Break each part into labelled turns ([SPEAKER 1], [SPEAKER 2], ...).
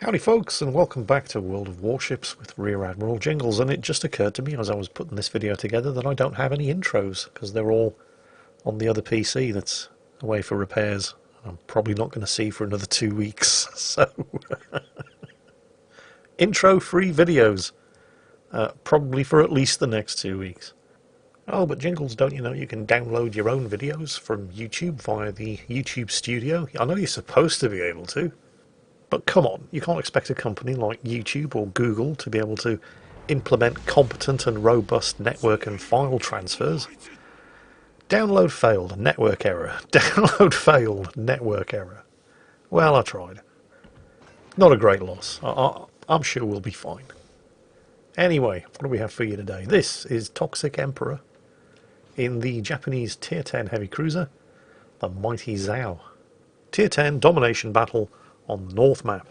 [SPEAKER 1] Howdy folks, and welcome back to World of Warships with Rear Admiral Jingles. And it just occurred to me as I was putting this video together that I don't have any intros because they're all on the other PC that's away for repairs. I'm probably not going to see for another 2 weeks. So intro free videos, probably for at least the next 2 weeks. Oh, but Jingles, don't you know you can download your own videos from YouTube via the YouTube Studio? I know you're supposed to be able to. But come on, you can't expect a company like YouTube or Google to be able to implement competent and robust network and file transfers. Download failed, network error. Download failed, network error. Well, I tried. Not a great loss. I'm sure we'll be fine. Anyway, what do we have for you today? This is Toxic Emperor in the Japanese Tier 10 heavy cruiser, the Mighty Zhao. Tier 10 domination battle on the North map.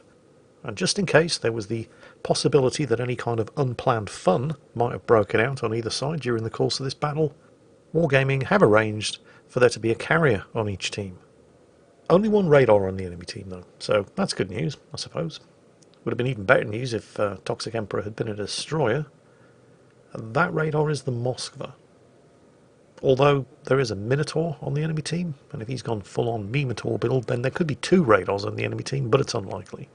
[SPEAKER 1] And just in case there was the possibility that any kind of unplanned fun might have broken out on either side during the course of this battle, Wargaming have arranged for there to be a carrier on each team. Only one radar on the enemy team though, so that's good news, I suppose. Would have been even better news if Toxic Emperor had been a destroyer. And that radar is the Moskva. Although there is a Minotaur on the enemy team, and if he's gone full-on Minotaur build, then there could be 2 radars on the enemy team, but it's unlikely.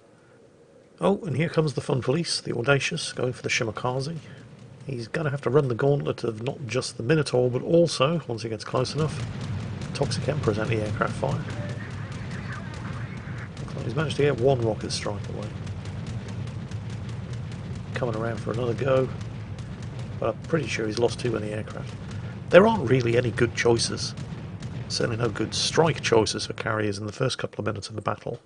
[SPEAKER 1] Oh, and here comes the Fun Police, the Audacious, going for the Shimakaze. He's going to have to run the gauntlet of not just the Minotaur, but also, once he gets close enough, Toxic Emperor's anti-aircraft fire. Looks like he's managed to get 1 rocket strike away. Coming around for another go, but I'm pretty sure he's lost too many aircraft. There aren't really any good choices. Certainly no good strike choices for carriers in the first couple of minutes of the battle.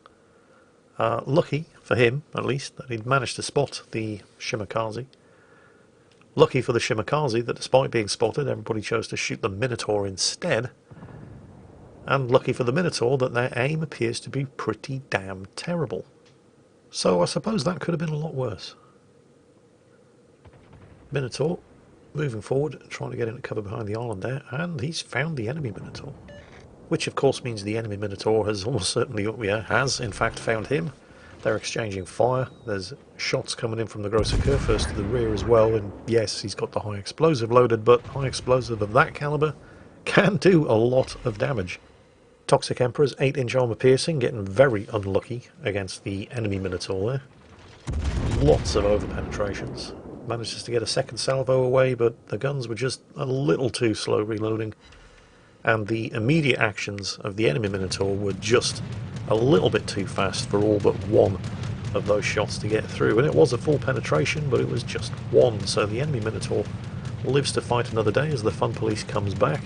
[SPEAKER 1] Lucky, for him at least, that he'd managed to spot the Shimakaze. Lucky for the Shimakaze that despite being spotted, everybody chose to shoot the Minotaur instead. And lucky for the Minotaur that their aim appears to be pretty damn terrible. So I suppose that could have been a lot worse. Minotaur moving forward, trying to get into cover behind the island there, and he's found the enemy Minotaur. Which of course means the enemy Minotaur has almost certainly, has in fact found him. They're exchanging fire, there's shots coming in from the Grosser Kurfürst to the rear as well, and yes, he's got the high explosive loaded, but high explosive of that calibre can do a lot of damage. Toxic Emperor's 8-inch armour piercing getting very unlucky against the enemy Minotaur there. Lots of over-penetrations. Manages to get a second salvo away, but the guns were just a little too slow reloading, and the immediate actions of the enemy Minotaur were just a little bit too fast for all but 1 of those shots to get through. And it was a full penetration, but it was just 1, so the enemy Minotaur lives to fight another day as the Fun Police comes back.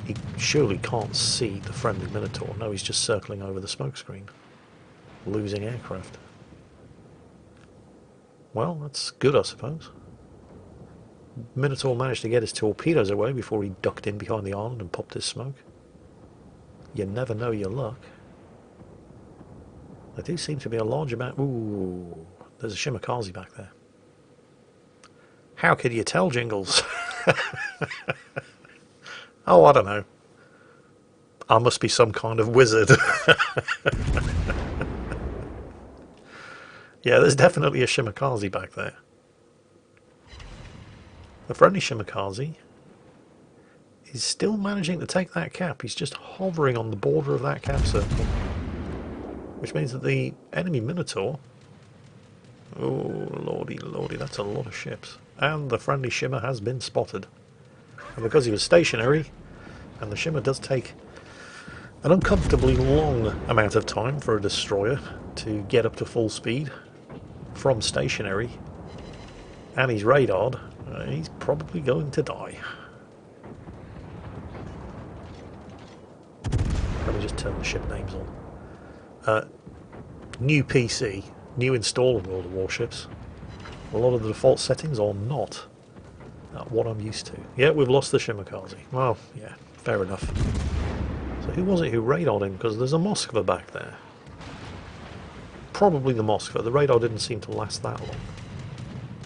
[SPEAKER 1] He surely can't see the friendly Minotaur. No, he's just circling over the smokescreen, losing aircraft. Well, that's good, I suppose. Minotaur managed to get his torpedoes away before he ducked in behind the island and popped his smoke. You never know your luck. There do seem to be a large amount... Ooh, there's a Shimakaze back there. How could you tell, Jingles? Oh, I don't know. I must be some kind of wizard. Yeah, there's definitely a Shimakaze back there. The friendly Shimakaze is still managing to take that cap. He's just hovering on the border of that cap circle. Which means that the enemy Minotaur... Oh, lordy, lordy, that's a lot of ships. And the friendly Shimmer has been spotted. And because he was stationary, and the Shimmer does take an uncomfortably long amount of time for a destroyer to get up to full speed from stationary, and he's radared, he's probably going to die. Let me just turn the ship names on. New PC, new install of World of Warships. A lot of the default settings are not what I'm used to. Yeah, we've lost the Shimakaze. Well, yeah, fair enough. So who was it who radared him? Because there's a Moskva back there. Probably the Moskva. The radar didn't seem to last that long.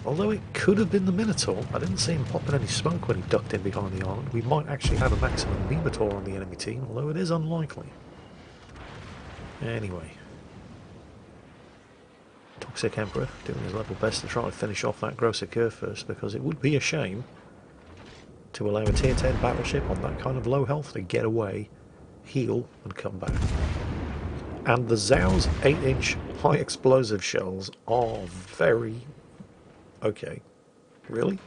[SPEAKER 1] Although it could have been the Minotaur. I didn't see him popping any smoke when he ducked in behind the island. We might actually have a maximum Minotaur on the enemy team, although it is unlikely. Anyway, Toxic Emperor doing his level best to try and finish off that Grosser Kurfürst, because it would be a shame to allow a tier 10 battleship on that kind of low health to get away, heal and come back. And the Zhao's 8-inch high explosive shells are very... okay. Really?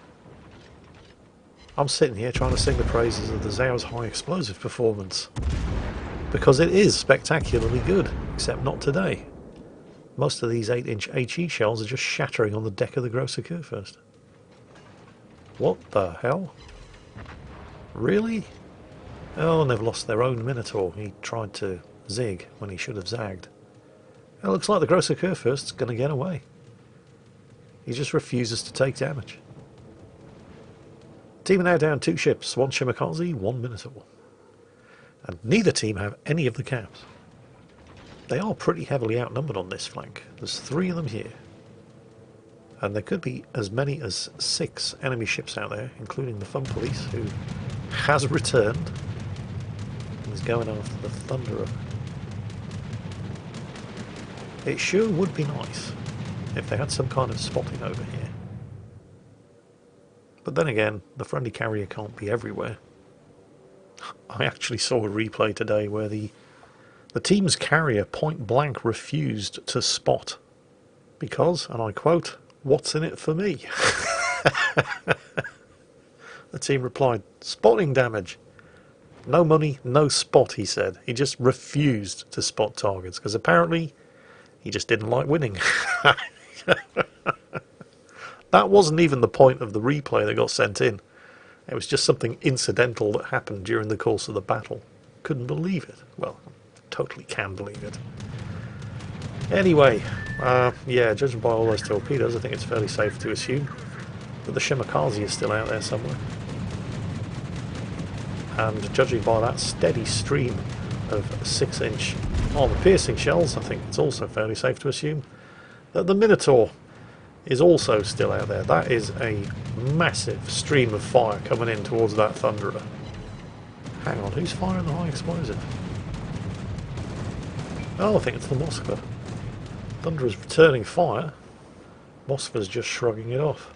[SPEAKER 1] I'm sitting here trying to sing the praises of the Zhao's high explosive performance, because it is spectacularly good, except not today. Most of these 8-inch HE shells are just shattering on the deck of the Grosser Kurfürst. What the hell? Really? Oh, and they've lost their own Minotaur. He tried to zig when he should have zagged. It looks like the Grosser Kurfürst's going to get away. He just refuses to take damage. Team are now down 2 ships, 1 Shimakaze, 1 Minotaur. And neither team have any of the caps. They are pretty heavily outnumbered on this flank. There's 3 of them here. And there could be as many as 6 enemy ships out there, including the Fun Police, who has returned and is going after the Thunderer. It sure would be nice if they had some kind of spotting over here. But then again, the friendly carrier can't be everywhere. I actually saw a replay today where the team's carrier point blank refused to spot because, and I quote, "What's in it for me?" The team replied, "Spotting damage." No money, no spot, he said. He just refused to spot targets because apparently he just didn't like winning. That wasn't even the point of the replay that got sent in. It was just something incidental that happened during the course of the battle. Couldn't believe it. Well, totally can believe it. Anyway, yeah, judging by all those torpedoes, I think it's fairly safe to assume that the Shimakaze is still out there somewhere. And judging by that steady stream of 6-inch armour-piercing shells, I think it's also fairly safe to assume that the Minotaur is also still out there. That is a massive stream of fire coming in towards that Thunderer. Hang on, who's firing the high explosive? Oh, I think it's the Moskva. Thunderer's returning fire. Moskva's just shrugging it off.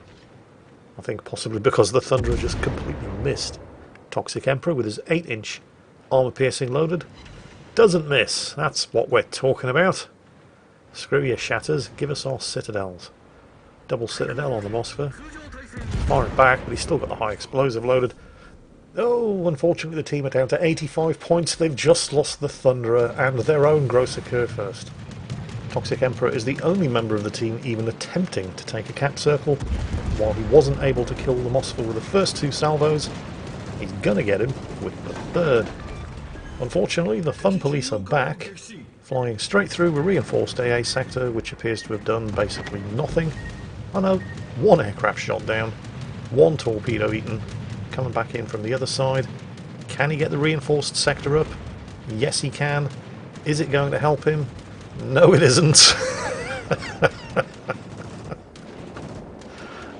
[SPEAKER 1] I think possibly because the Thunderer just completely missed. Toxic Emperor with his 8-inch armour-piercing loaded doesn't miss. That's what we're talking about. Screw your shatters, give us our citadels. Double citadel on the Moskva. Firing back, but he's still got the high explosive loaded. Oh, unfortunately the team are down to 85 points. They've just lost the Thunderer and their own Grosser Kurfürst. Toxic Emperor is the only member of the team even attempting to take a cap circle. While he wasn't able to kill the Moskva with the first 2 salvos, he's gonna get him with the 3rd. Unfortunately, the Fun Police are back, flying straight through a reinforced AA sector, which appears to have done basically nothing. I know, 1 aircraft shot down, 1 torpedo eaten, coming back in from the other side. Can he get the reinforced sector up? Yes, he can. Is it going to help him? No, it isn't.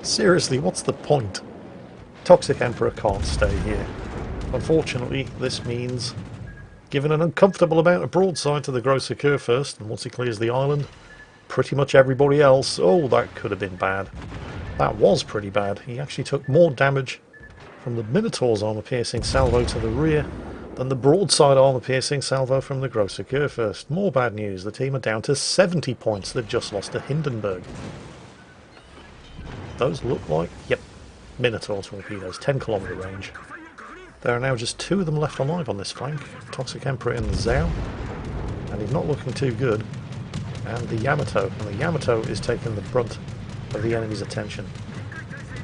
[SPEAKER 1] Seriously, what's the point? Toxic Emperor can't stay here. Unfortunately, this means given an uncomfortable amount of broadside to the Grosser Kurfürst, and once he clears the island, pretty much everybody else... Oh, that could have been bad. That was pretty bad. He actually took more damage from the Minotaur's armour-piercing salvo to the rear than the broadside armour-piercing salvo from the Grosser Kurfürst. More bad news. The team are down to 70 points. They've just lost to Hindenburg. Those look like... Yep. Minotaur torpedoes, 10-kilometre range. There are now just 2 of them left alive on this flank. Toxic Emperor and the Zhao. And he's not looking too good. And the Yamato. And the Yamato is taking the brunt of the enemy's attention.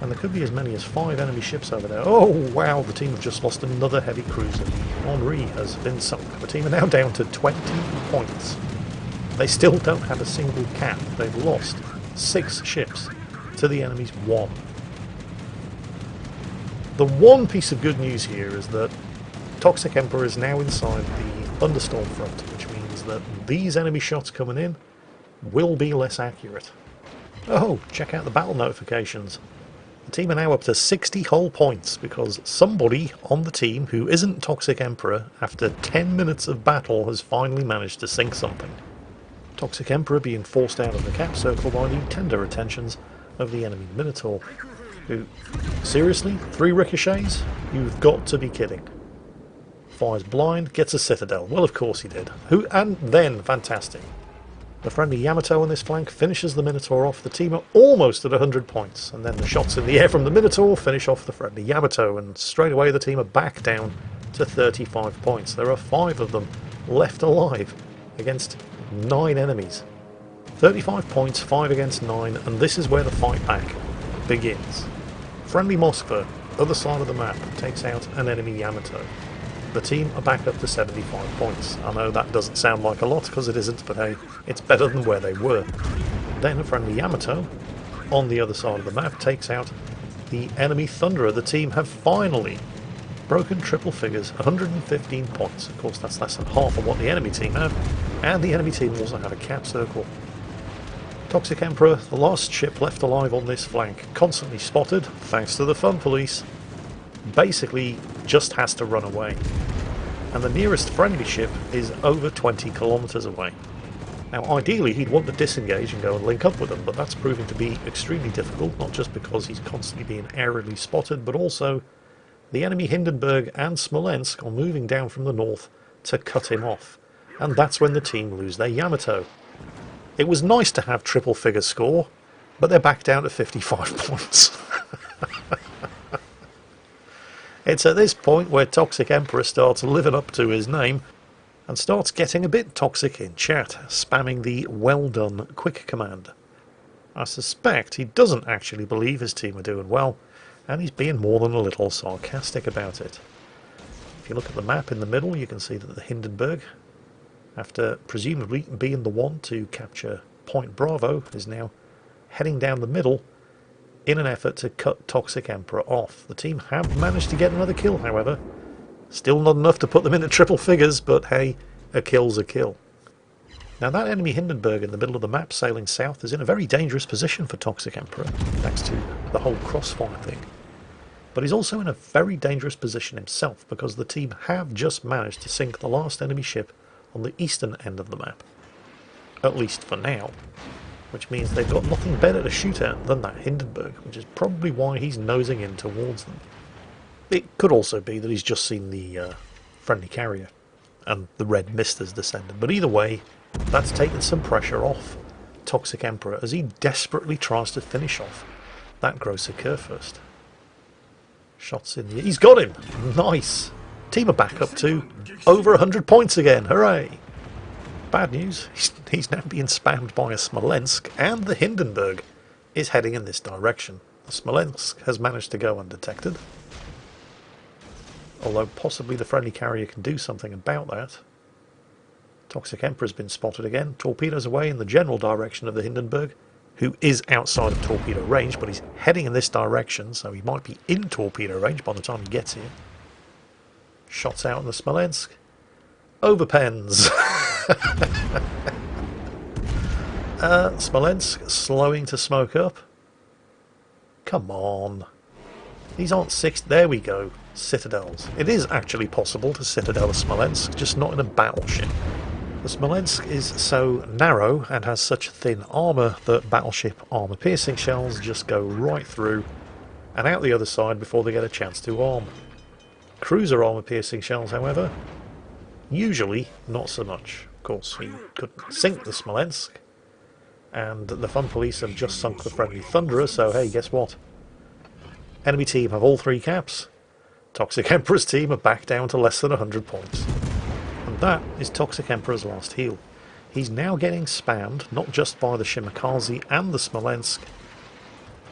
[SPEAKER 1] And there could be as many as 5 enemy ships over there. Oh, wow, the team have just lost another heavy cruiser. Henri has been sunk. The team are now down to 20 points. They still don't have a single cap. They've lost 6 ships to the enemy's 1. The one piece of good news here is that Toxic Emperor is now inside the thunderstorm front, which means that these enemy shots coming in will be less accurate. Oh, check out the battle notifications. The team are now up to 60 whole points because somebody on the team who isn't Toxic Emperor, after 10 minutes of battle, has finally managed to sink something. Toxic Emperor being forced out of the cap circle by the tender attentions of the enemy Minotaur, who, seriously, 3 ricochets? You've got to be kidding. Fires blind, gets a Citadel. Well, of course he did. And then, fantastic. The friendly Yamato on this flank finishes the Minotaur off. The team are almost at 100 points, and then the shots in the air from the Minotaur finish off the friendly Yamato, and straight away the team are back down to 35 points. There are 5 of them left alive against 9 enemies. 35 points, 5 against 9, and this is where the fight back begins. Friendly Moskva, other side of the map, takes out an enemy Yamato. The team are back up to 75 points. I know that doesn't sound like a lot, because it isn't, but hey, it's better than where they were. Then a friendly Yamato, on the other side of the map, takes out the enemy Thunderer. The team have finally broken triple figures, 115 points. Of course, that's less than half of what the enemy team have, and the enemy team also have a cap circle. Toxic Emperor, the last ship left alive on this flank, constantly spotted, thanks to the fun police, basically just has to run away. And the nearest friendly ship is over 20 kilometers away. Now ideally he'd want to disengage and go and link up with them, but that's proving to be extremely difficult, not just because he's constantly being aerially spotted, but also the enemy Hindenburg and Smolensk are moving down from the north to cut him off. And that's when the team lose their Yamato. It was nice to have triple figure score, but they're back down to 55 points. It's at this point where Toxic Emperor starts living up to his name and starts getting a bit toxic in chat, spamming the well done quick command. I suspect he doesn't actually believe his team are doing well, and he's being more than a little sarcastic about it. If you look at the map in the middle, you can see that the Hindenburg, after presumably being the one to capture Point Bravo, is now heading down the middle in an effort to cut Toxic Emperor off. The team have managed to get another kill, however. Still not enough to put them into triple figures, but hey, a kill's a kill. Now that enemy Hindenburg in the middle of the map sailing south is in a very dangerous position for Toxic Emperor, thanks to the whole crossfire thing. But he's also in a very dangerous position himself, because the team have just managed to sink the last enemy ship on the eastern end of the map. At least for now. Which means they've got nothing better to shoot at than that Hindenburg, which is probably why he's nosing in towards them. It could also be that he's just seen the friendly carrier, and the red mist has descended. But either way, that's taken some pressure off Toxic Emperor as he desperately tries to finish off that Grosser Kurfürst. Shots in the... He's got him! Nice! Team are back up to over 100 points again, hooray! Bad news, he's now being spammed by a Smolensk, and the Hindenburg is heading in this direction. The Smolensk has managed to go undetected, although possibly the friendly carrier can do something about that. Toxic Emperor's been spotted again, torpedoes away in the general direction of the Hindenburg, who is outside of torpedo range, but he's heading in this direction, so he might be in torpedo range by the time he gets here. Shots out in the Smolensk. Overpens! Smolensk slowing to smoke up. Come on. These aren't 6... There we go. Citadels. It is actually possible to citadel a Smolensk, just not in a battleship. The Smolensk is so narrow and has such thin armour that battleship armour-piercing shells just go right through and out the other side before they get a chance to arm. Cruiser armour-piercing shells, however, usually not so much. Of course, he couldn't sink the Smolensk, and the fun police have just sunk the friendly Thunderer, so hey, guess what? Enemy team have all 3 caps. Toxic Emperor's team are back down to less than 100 points. And that is Toxic Emperor's last heal. He's now getting spammed, not just by the Shimakaze and the Smolensk.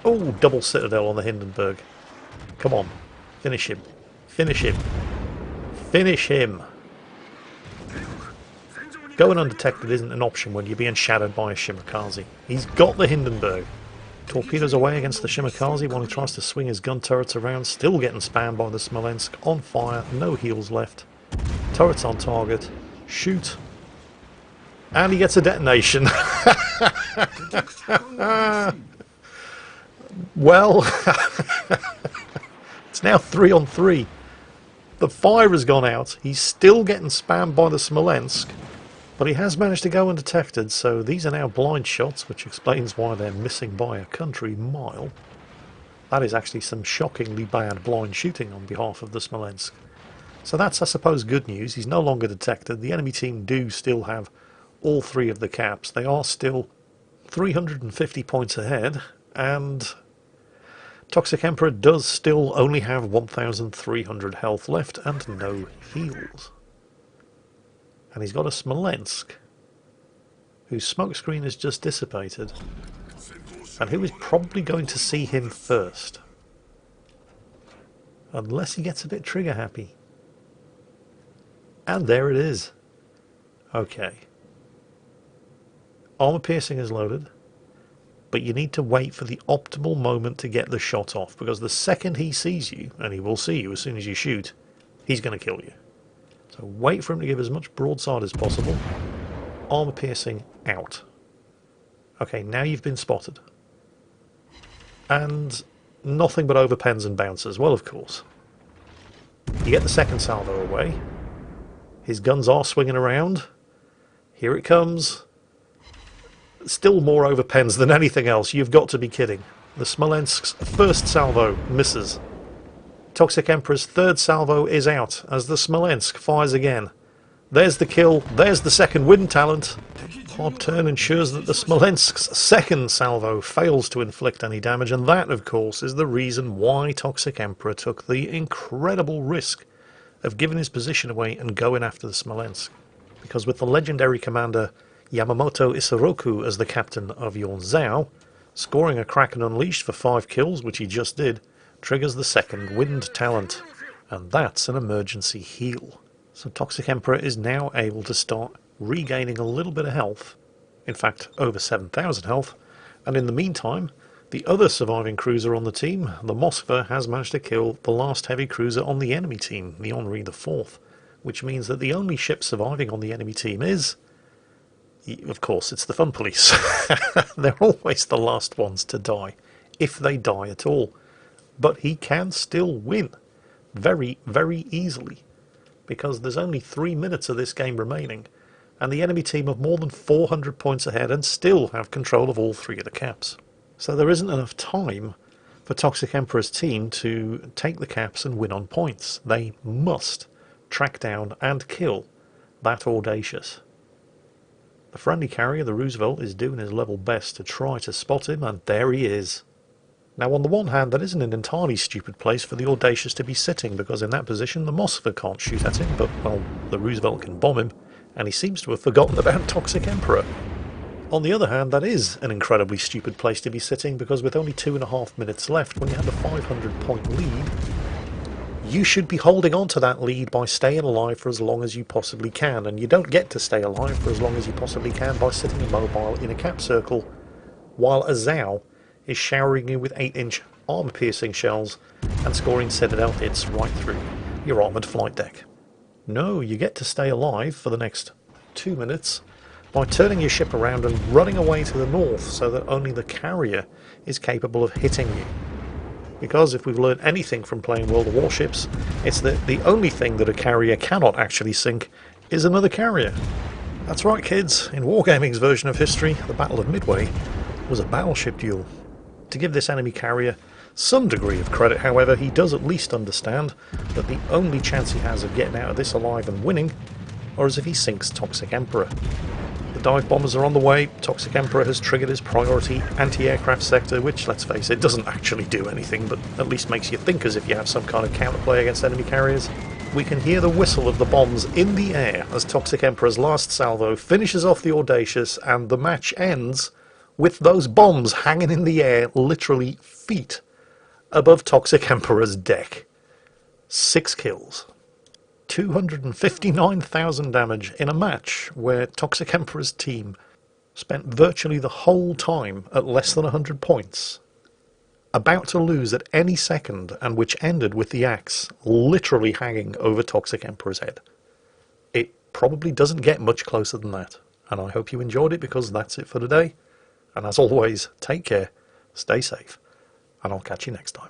[SPEAKER 1] Oh, double Citadel on the Hindenburg. Come on, finish him. Finish him. Finish him. Going undetected isn't an option when you're being shadowed by a Shimakaze. He's got the Hindenburg. Torpedoes away against the Shimakaze while he tries to swing his gun turrets around, still getting spammed by the Smolensk, on fire, no heals left. Turrets on target, shoot, and he gets a detonation. Well, it's now 3 on 3. The fire has gone out, he's still getting spammed by the Smolensk, But he has managed to go undetected, so these are now blind shots, which explains why they're missing by a country mile. That is actually some shockingly bad blind shooting on behalf of the Smolensk. So that's, I suppose, good news. He's no longer detected. The enemy team do still have all three of the caps. They are still 350 points ahead, and Toxic Emperor does still only have 1,300 health left and no heals. And he's got a Smolensk, whose smokescreen has just dissipated, and who is probably going to see him first. Unless he gets a bit trigger happy. And there it is. Okay. Armor piercing is loaded, but you need to wait for the optimal moment to get the shot off, because the second he sees you, and he will see you as soon as you shoot, he's going to kill you. So wait for him to give as much broadside as possible. Armor piercing out. Okay, now you've been spotted. And nothing but overpens and bouncers. Well, of course. You get the second salvo away. His guns are swinging around. Here it comes. Still more overpens than anything else. You've got to be kidding. The Smolensk's first salvo misses. Toxic Emperor's third salvo is out as the Smolensk fires again. There's the kill. There's the second wind talent. Hard turn ensures that the Smolensk's second salvo fails to inflict any damage, and that, of course, is the reason why Toxic Emperor took the incredible risk of giving his position away and going after the Smolensk. Because with the legendary commander Yamamoto Isoroku as the captain of Yonzhou, scoring a Kraken Unleashed for 5 kills, which he just did, triggers the second wind talent, and that's an emergency heal. So Toxic Emperor is now able to start regaining a little bit of health, in fact over 7,000 health, and in the meantime the other surviving cruiser on the team, the Moskva, has managed to kill the last heavy cruiser on the enemy team, the Henri IV, which means that the only ship surviving on the enemy team is, of course, it's the Fun Police. They're always the last ones to die, if they die at all. But he can still win very, very easily, because there's only 3 minutes of this game remaining, and the enemy team are more than 400 points ahead and still have control of all 3 of the caps. So there isn't enough time for Toxic Emperor's team to take the caps and win on points. They must track down and kill that Audacious. The friendly carrier, the Roosevelt, is doing his level best to try to spot him, and there he is. Now, on the one hand, that isn't an entirely stupid place for the Audacious to be sitting, because in that position the Moskva can't shoot at him, but, well, the Roosevelt can bomb him, and he seems to have forgotten about Toxic Emperor. On the other hand, that is an incredibly stupid place to be sitting, because with only 2.5 minutes left, when you have a 500-point lead, you should be holding on to that lead by staying alive for as long as you possibly can, and you don't get to stay alive for as long as you possibly can by sitting immobile in a cap circle, while a Zhao is showering you with 8-inch armor-piercing shells and scoring Citadel hits right through your armoured flight deck. No, you get to stay alive for the next 2 minutes by turning your ship around and running away to the north so that only the carrier is capable of hitting you. Because if we've learned anything from playing World of Warships, it's that the only thing that a carrier cannot actually sink is another carrier. That's right, kids. In Wargaming's version of history, the Battle of Midway was a battleship duel. To give this enemy carrier some degree of credit, however, he does at least understand that the only chance he has of getting out of this alive and winning are as if he sinks Toxic Emperor. The dive bombers are on the way. Toxic Emperor has triggered his priority anti-aircraft sector, which, let's face it, doesn't actually do anything, but at least makes you think as if you have some kind of counterplay against enemy carriers. We can hear the whistle of the bombs in the air as Toxic Emperor's last salvo finishes off the Audacious, and the match ends with those bombs hanging in the air literally feet above Toxic Emperor's deck. 6 kills. 259,000 damage in a match where Toxic Emperor's team spent virtually the whole time at less than 100 points, about to lose at any second, and which ended with the axe literally hanging over Toxic Emperor's head. It probably doesn't get much closer than that, and I hope you enjoyed it, because that's it for today. And as always, take care, stay safe, and I'll catch you next time.